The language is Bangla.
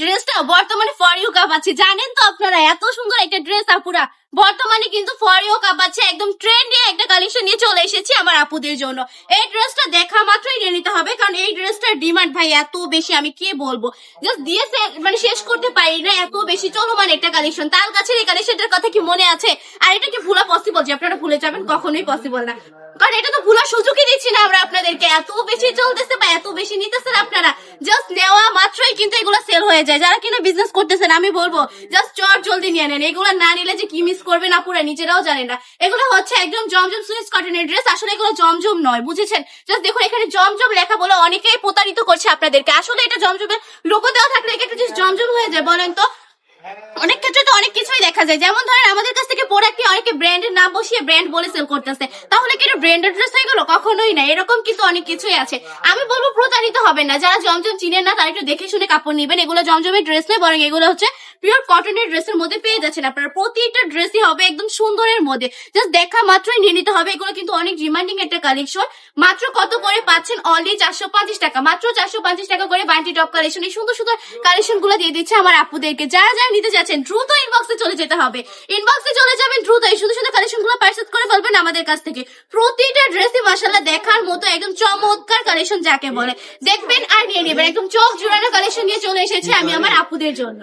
ড্রেসটা বর্তমানে ফর ইউ কাঁপাচ্ছে, জানেন তো আপনারা? এত সুন্দর একটা ড্রেস আপুরা বর্তমানে কিন্তু ফর ইউ কাঁপাচ্ছে, একদম ট্রেন্ডি একটা কালেকশন নিয়ে চলে এসেছি আমার আপুদের জন্য। এই ড্রেসটা দেখা মাত্রই নিয়ে নিতে হবে, কারণ এই ড্রেসটার ডিমান্ড ভাই এত বেশি, আমি কি বলবো, জাস্ট দিয়ে মানে শেষ করতে পারি না, এত বেশি চলমান একটা কালেকশন। তার কাছে এই কালেকশনটার কথা কি মনে আছে? আর এটা কি ভুলা পসিবল যে আপনারা ভুলে যাবেন? কখনোই পসিবল না, কারণ এটা তো ভুলার সুযোগই দিচ্ছি না আমরা আপনাদেরকে। এত বেশি চলতেছে বা এত বেশি নিতেছেন আপনারা, জাস্ট নেওয়া মাত্রই কিন্তু এগুলো সেল হয়ে যায়। যারা কিনা বিজনেস করতেছেন আমি বলবো জাস্ট চট জলদি নিয়ে নেন, এগুলো না নিলে যে কি মিস করবে না পুরো নিজেরাও জানেন না। এগুলো হচ্ছে একদম জমজম সুইস কটনের ড্রেস, আসলে এগুলো জমজম নয়, বুঝেছেন? জাস্ট দেখুন এখানে জমজম লেখা বলে অনেকেই প্রতারিত করছে আপনাদেরকে। আসলে এটা জমজমের লোগো দেওয়া থাকলে এটা জমজম হয়ে যায় বলেন তো? অনেক ক্ষেত্রে তো অনেক কিছুই দেখা যায়, যেমন ধরেন আমাদের কাছ থেকে প্রোডাক্ট অনেকে ব্র্যান্ডের নাম বসিয়ে ব্র্যান্ড বলে সেল করতেছে, তাহলে কি এটা ব্র্যান্ডেড ড্রেস হয়ে গেল? কখনোই না, এরকম কিন্তু অনেক কিছুই আছে। আমি বলবো প্রতারিত হবেন না, যারা জমজম চিনেন না তারা একটু দেখে শুনে কাপড় নিবেন। এগুলো জমজমের ড্রেস নয়, বরং এগুলো হচ্ছে পিওর কটনের ড্রেসের মধ্যে পেয়ে যাচ্ছেন আপনারা। প্রতিটা ড্রেসই হবে একদম সুন্দরের মধ্যে, জাস্ট দেখা মাত্রই নিয়ে নিতে হবে। এগুলো কিন্তু অনেক ডিমান্ডিং একটা কালেকশন। মাত্র কত করে পাচ্ছেন? অনলি 450 টাকা, মাত্র 450 টাকা করে বান্টি টপ কালেকশন। এই সুন্দর সুন্দর কালেকশন গুলো দিয়ে দিচ্ছে আমার আপুদেরকে। যারা যারা নিতে যাচ্ছেন দ্রুত ইনবক্সে চলে যেতে হবে, ইনবক্সে চলে যাবেন দ্রুত, এই সুন্দর সুন্দর কালেকশন গুলো পারচেজ করে ফেলবেন আমাদের কাছ থেকে। প্রতিটা ড্রেসই মাশাআল্লাহ দেখার মতো একদম চমৎকার কালেকশন যাকে বলে, দেখবেন আর নিয়ে নেবেন। একদম চোখ জুড়ানো কালেকশন নিয়ে চলে এসেছে আমি আমার আপুদের জন্য।